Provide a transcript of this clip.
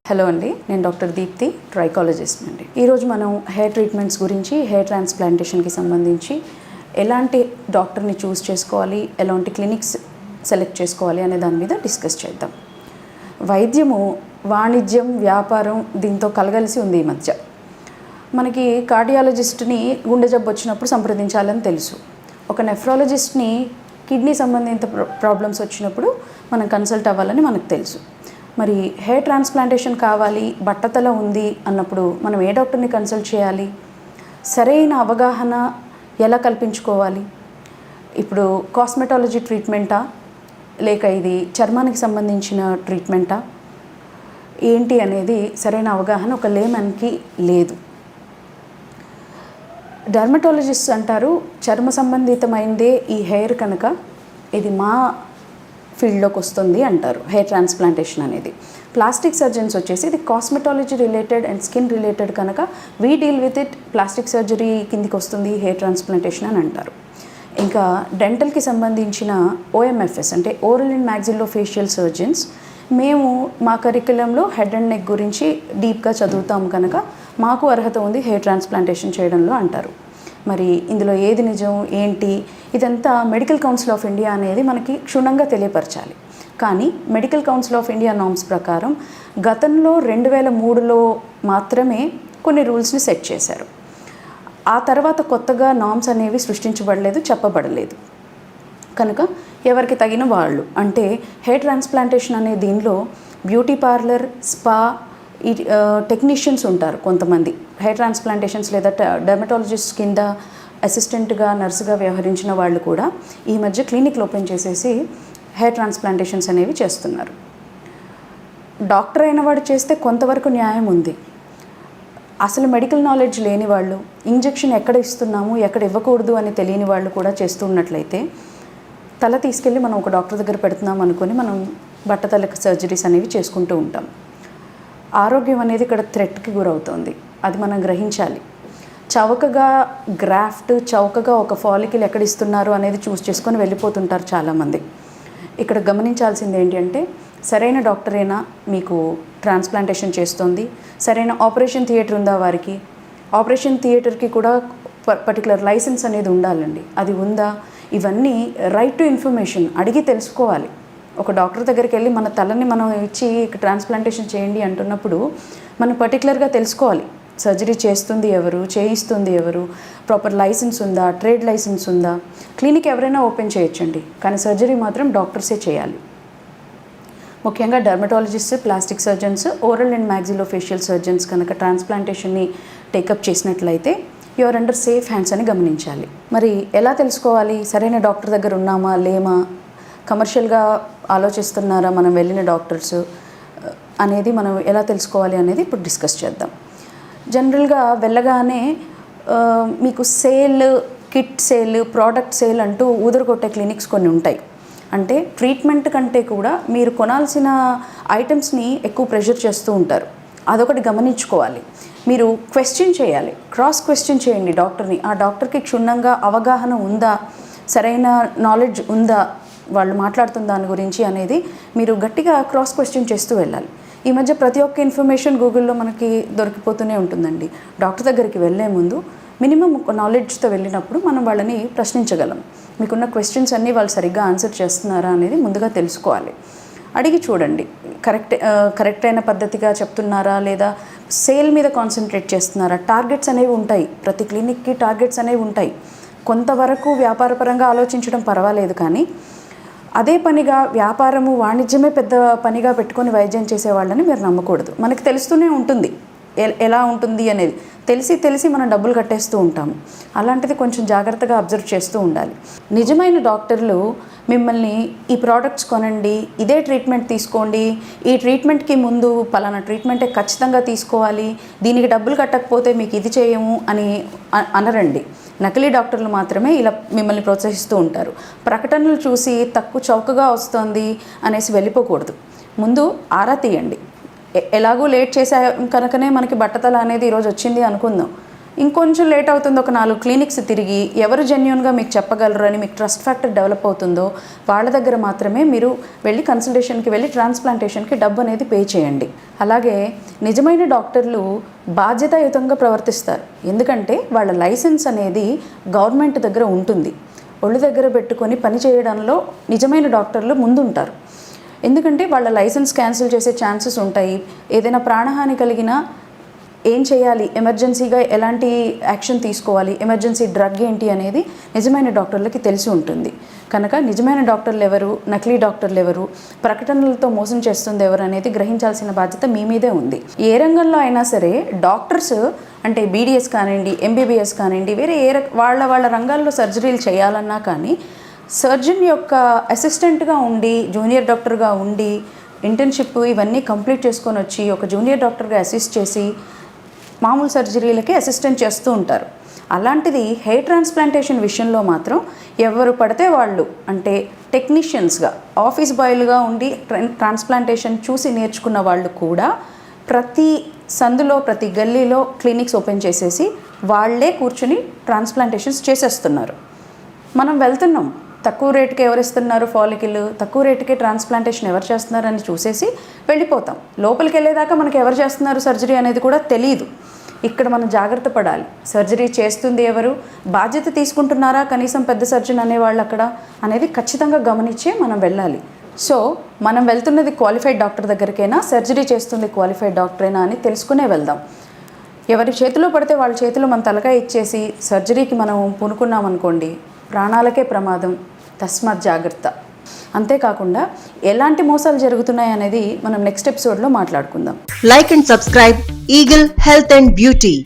Hello అండి, నేను doctor Deepti, trichologist అండి. ఈరోజు మనం హెయిర్ ట్రీట్మెంట్స్ గురించి, హెయిర్ ట్రాన్స్ప్లాంటేషన్కి సంబంధించి ఎలాంటి డాక్టర్ని చూస్ చేసుకోవాలి, ఎలాంటి క్లినిక్స్ సెలెక్ట్ చేసుకోవాలి అనే దాని మీద డిస్కస్ చేద్దాం. వైద్యము వాణిజ్యం, వ్యాపారం దీంతో కలగలిసి ఉంది ఈ మధ్య. మనకి కార్డియాలజిస్ట్ని గుండె జబ్బు వచ్చినప్పుడు సంప్రదించాలని తెలుసు. ఒక నెఫ్రాలజిస్ట్ని కిడ్నీ సంబంధిత ప్రాబ్లమ్స్ వచ్చినప్పుడు మనం కన్సల్ట్ అవ్వాలని మనకు తెలుసు. మరి హెయిర్ ట్రాన్స్ప్లాంటేషన్ కావాలి, బట్టతల ఉంది అన్నప్పుడు మనం ఏ డాక్టర్ని కన్సల్ట్ చేయాలి, సరైన అవగాహన ఎలా కల్పించుకోవాలి, ఇప్పుడు కాస్మెటాలజీ ట్రీట్మెంటా లేక ఇది చర్మానికి సంబంధించిన ట్రీట్మెంటా ఏంటి అనేది సరైన అవగాహన ఒక లేమన్కి లేదు. డర్మటాలజిస్ట్ అంటారు చర్మ సంబంధితమైందే ఈ హెయిర్ కనుక ఇది మా ఫీల్డ్లోకి వస్తుంది అంటారు. హెయిర్ ట్రాన్స్ప్లాంటేషన్ అనేది ప్లాస్టిక్ సర్జన్స్ వచ్చేసి ఇది cosmetology related and skin related కనుక we deal with it, plastic surgery కిందికి వస్తుంది హెయిర్ ట్రాన్స్ప్లాంటేషన్ అని అంటారు. ఇంకా డెంటల్కి సంబంధించిన ఓఎంఎఫ్ఎస్ అంటే ఓరల్ అండ్ మ్యాక్సిలోఫేషియల్ సర్జన్స్, మేము మా కరికులంలో హెడ్ అండ్ నెక్ గురించి డీప్గా చదువుతాం కనుక మాకు అర్హత ఉంది హెయిర్ ట్రాన్స్ప్లాంటేషన్ చేయడంలో అంటారు. మరి ఇందులో ఏది నిజం ఏంటి ఇదంతా మెడికల్ కౌన్సిల్ ఆఫ్ ఇండియా అనేది మనకి క్షుణ్ణంగా తెలియపరచాలి. కానీ medical council of India norms ప్రకారం గతంలో 2003లో మాత్రమే కొన్ని రూల్స్ని సెట్ చేశారు. ఆ తర్వాత కొత్తగా నామ్స్ అనేవి సృష్టించబడలేదు, చెప్పబడలేదు. కనుక ఎవరికి తగిన వాళ్ళు అంటే హెయిర్ ట్రాన్స్ప్లాంటేషన్ అనే దీనిలో బ్యూటీ పార్లర్, స్పా, ఈ టెక్నీషియన్స్ ఉంటారు కొంతమంది హెయిర్ ట్రాన్స్ప్లాంటేషన్స్ లేదా డెర్మటాలజిస్ట్ కింద అసిస్టెంట్గా, నర్సుగా వ్యవహరించిన వాళ్ళు కూడా ఈ మధ్య క్లినిక్లు ఓపెన్ చేసేసి హెయిర్ ట్రాన్స్ప్లాంటేషన్స్ అనేవి చేస్తున్నారు. డాక్టర్ అయిన వాడు చేస్తే కొంతవరకు న్యాయం ఉంది. అసలు మెడికల్ నాలెడ్జ్ లేని వాళ్ళు, ఇంజెక్షన్ ఎక్కడ ఇస్తున్నాము ఎక్కడ ఇవ్వకూడదు అని తెలియని వాళ్ళు కూడా చేస్తున్నట్లయితే తల తీసుకెళ్ళి మనం ఒక డాక్టర్ దగ్గర పెడుతున్నాం అనుకొని మనం బట్టతలకు సర్జరీస్ అనేవి చేసుకుంటూ ఉంటాం. ఆరోగ్యం అనేది ఇక్కడ థ్రెట్కి గురవుతుంది, అది మనం గ్రహించాలి. చౌకగా గ్రాఫ్ట్, చౌకగా ఒక ఫాలికల్ ఎక్కడ ఇస్తున్నారు అనేది చూస్ చేసుకొని వెళ్ళిపోతుంటారు చాలామంది. ఇక్కడ గమనించాల్సింది ఏంటి అంటే సరైన డాక్టరేనా మీకు ట్రాన్స్ప్లాంటేషన్ చేస్తుంది, సరైన ఆపరేషన్ థియేటర్ ఉందా వారికి, ఆపరేషన్ థియేటర్కి కూడా పర్టికులర్ లైసెన్స్ అనేది ఉండాలండి, అది ఉందా, ఇవన్నీ రైట్ టు ఇన్ఫర్మేషన్ అడిగి తెలుసుకోవాలి. ఒక డాక్టర్ దగ్గరికి వెళ్ళి మన తలని మనం ఇచ్చి ట్రాన్స్ప్లాంటేషన్ చేయండి అంటున్నప్పుడు మనం పర్టికులర్గా తెలుసుకోవాలి సర్జరీ చేస్తుంది ఎవరు, చేయిస్తుంది ఎవరు, ప్రాపర్ లైసెన్స్ ఉందా, ట్రేడ్ లైసెన్స్ ఉందా. క్లినిక్ ఎవరైనా ఓపెన్ చేయొచ్చండి, కానీ సర్జరీ మాత్రం డాక్టర్సే చేయాలి. ముఖ్యంగా dermatologist, plastic surgeons, oral and maxillofacial surgeons కనుక ట్రాన్స్ప్లాంటేషన్ని టేకప్ చేసినట్లయితే యువర్ అండర్ సేఫ్ హ్యాండ్స్ అని గమనించాలి. మరి ఎలా తెలుసుకోవాలి సరైన డాక్టర్ దగ్గర ఉన్నామా లేమా, కమర్షియల్గా ఆలోచిస్తున్నారా మనం వెళ్ళిన డాక్టర్స్ అనేది మనం ఎలా తెలుసుకోవాలి అనేది ఇప్పుడు డిస్కస్ చేద్దాం. జనరల్గా వెళ్ళగానే మీకు sale, kit sale, product sale అంటూ ఊదరగొట్టే క్లినిక్స్ కొన్ని ఉంటాయి. అంటే ట్రీట్మెంట్ కంటే కూడా మీరు కొనాల్సిన ఐటమ్స్ని ఎక్కువ ప్రెషర్ చేస్తూ ఉంటారు. అదొకటి గమనించుకోవాలి. మీరు క్వశ్చన్ చేయాలి, క్రాస్ క్వశ్చన్ చేయండి డాక్టర్ని. ఆ డాక్టర్కి క్షుణ్ణంగా అవగాహన ఉందా, సరైన నాలెడ్జ్ ఉందా, వాళ్ళు మాట్లాడుతున్న దాని గురించి అనేది మీరు గట్టిగా క్రాస్ క్వశ్చన్ చేస్తూ వెళ్ళాలి. ఈ మధ్య ప్రతి ఒక్క ఇన్ఫర్మేషన్ గూగుల్లో మనకి దొరికిపోతూనే ఉంటుందండి. డాక్టర్ దగ్గరికి వెళ్ళే ముందు మినిమం నాలెడ్జ్తో వెళ్ళినప్పుడు మనం వాళ్ళని ప్రశ్నించగలం. మీకున్న క్వశ్చన్స్ అన్నీ వాళ్ళు సరిగ్గా ఆన్సర్ చేస్తున్నారా అనేది ముందుగా తెలుసుకోవాలి. అడిగి చూడండి, కరెక్ట్ అయిన పద్ధతిగా చెప్తున్నారా లేదా సేల్ మీద కాన్సన్ట్రేట్ చేస్తున్నారా. టార్గెట్స్ అనేవి ఉంటాయి, ప్రతి క్లినిక్కి టార్గెట్స్ అనేవి ఉంటాయి. కొంతవరకు వ్యాపారపరంగా ఆలోచించడం పర్వాలేదు, కానీ అదే పనిగా వ్యాపారము, వాణిజ్యమే పెద్ద పనిగా పెట్టుకొని వైద్యం చేసేవాళ్ళని మీరు నమ్మకూడదు. మనకి తెలుస్తూనే ఉంటుంది ఎలా ఉంటుంది అనేది, తెలిసి మనం డబ్బులు కట్టేస్తూ ఉంటాము. అలాంటిది కొంచెం జాగ్రత్తగా అబ్జర్వ్ చేస్తూ ఉండాలి. నిజమైన డాక్టర్లు మిమ్మల్ని ఈ ప్రోడక్ట్స్ కొనండి, ఇదే ట్రీట్మెంట్ తీసుకోండి, ఈ ట్రీట్మెంట్కి ముందు పలానా ట్రీట్మెంటే ఖచ్చితంగా తీసుకోవాలి, దీనికి డబ్బులు కట్టకపోతే మీకు ఇది చేయము అని అనరండి. నకిలీ డాక్టర్లు మాత్రమే ఇలా మిమ్మల్ని ప్రోత్సహిస్తూ ఉంటారు. ప్రకటనలు చూసి తక్కువ చౌకగా వస్తుంది అనేసి వెళ్ళిపోకూడదు. ముందు ఆరా తీయండి. ఎలాగూ లేట్ చేసే కనుకనే మనకి బట్టతల అనేది ఈరోజు వచ్చింది అనుకుందాం. ఇంకొంచెం లేట్ అవుతుంది, ఒక 4 క్లినిక్స్ తిరిగి ఎవరు జెన్యూన్గా మీకు చెప్పగలరు అని మీకు ట్రస్ట్ ఫ్యాక్టర్ డెవలప్ అవుతుందో వాళ్ళ దగ్గర మాత్రమే మీరు వెళ్ళి కన్సల్టేషన్కి వెళ్ళి ట్రాన్స్ప్లాంటేషన్కి డబ్బు అనేది పే చేయండి. అలాగే నిజమైన డాక్టర్లు బాధ్యతాయుతంగా ప్రవర్తిస్తారు. ఎందుకంటే వాళ్ళ లైసెన్స్ అనేది గవర్నమెంట్ దగ్గర ఉంటుంది. ఒళ్ళు దగ్గర పెట్టుకొని పని చేయడంలో నిజమైన డాక్టర్లు ముందుంటారు. ఎందుకంటే వాళ్ళ లైసెన్స్ క్యాన్సిల్ చేసే ఛాన్సెస్ ఉంటాయి. ఏదైనా ప్రాణహాని కలిగినా ఏం చేయాలి, ఎమర్జెన్సీగా ఎలాంటి యాక్షన్ తీసుకోవాలి, ఎమర్జెన్సీ డ్రగ్ ఏంటి అనేది నిజమైన డాక్టర్లకి తెలిసి ఉంటుంది. కనుక నిజమైన డాక్టర్లు ఎవరు, నకిలీ డాక్టర్లు ఎవరు, ప్రకటనలతో మోసం చేస్తుంది ఎవరు అనేది గ్రహించాల్సిన బాధ్యత మీ మీదే ఉంది. ఏ రంగంలో అయినా సరే డాక్టర్స్ అంటే బీడీఎస్ కానివ్వండి, ఎంబీబీఎస్ కానివ్వండి, వేరే వాళ్ళ రంగాల్లో సర్జరీలు చేయాలన్నా కానీ సర్జన్ యొక్క అసిస్టెంట్గా ఉండి, జూనియర్ డాక్టర్గా ఉండి, ఇంటర్న్షిప్ ఇవన్నీ కంప్లీట్ చేసుకొని వచ్చి ఒక జూనియర్ డాక్టర్గా అసిస్ట్ చేసి మామూలు సర్జరీలకి అసిస్టెంట్ చేస్తూ ఉంటారు. అలాంటిది హెయిర్ ట్రాన్స్ప్లాంటేషన్ విషయంలో మాత్రం ఎవరు పడితే వాళ్ళు అంటే టెక్నీషియన్స్గా ఆఫీస్ బాయ్లుగా ఉండి ట్రాన్స్ప్లాంటేషన్ చూసి నేర్చుకున్న వాళ్ళు కూడా ప్రతి సందులో ప్రతి గల్లీలో క్లినిక్స్ ఓపెన్ చేసేసి వాళ్ళే కూర్చుని ట్రాన్స్ప్లాంటేషన్స్ చేసేస్తున్నారు. మనం వెళ్తున్నాం, తక్కువ రేటుకి ఎవరు ఇస్తున్నారు ఫాలికిల్, తక్కువ రేటుకే ట్రాన్స్ప్లాంటేషన్ ఎవరు చేస్తున్నారు అని చూసేసి వెళ్ళిపోతాం. లోపలికి వెళ్ళేదాకా మనకి ఎవరు చేస్తున్నారు సర్జరీ అనేది కూడా తెలియదు. ఇక్కడ మనం జాగ్రత్త పడాలి. సర్జరీ చేస్తుంది ఎవరు, బాధ్యత తీసుకుంటున్నారా కనీసం పెద్ద సర్జన్ అనేవాళ్ళు అక్కడ అనేది ఖచ్చితంగా గమనించే మనం వెళ్ళాలి. సో మనం వెళ్తున్నది క్వాలిఫైడ్ డాక్టర్ దగ్గరికైనా, సర్జరీ చేస్తుంది క్వాలిఫైడ్ డాక్టరేనా అని తెలుసుకునే వెళ్దాం. ఎవరి చేతిలో పడితే వాళ్ళ చేతిలో మన తలకాయ ఇచ్చేసి సర్జరీకి మనం పూనుకున్నాం అనుకోండి, ప్రాణాలకే ప్రమాదం. తస్మాత్ జాగ్రత్త. అంతేకాకుండా ఎలాంటి మోసాలు జరుగుతున్నాయి అనేది మనం నెక్స్ట్ ఎపిసోడ్లో మాట్లాడుకుందాం. Like and subscribe Eagle Health and Beauty.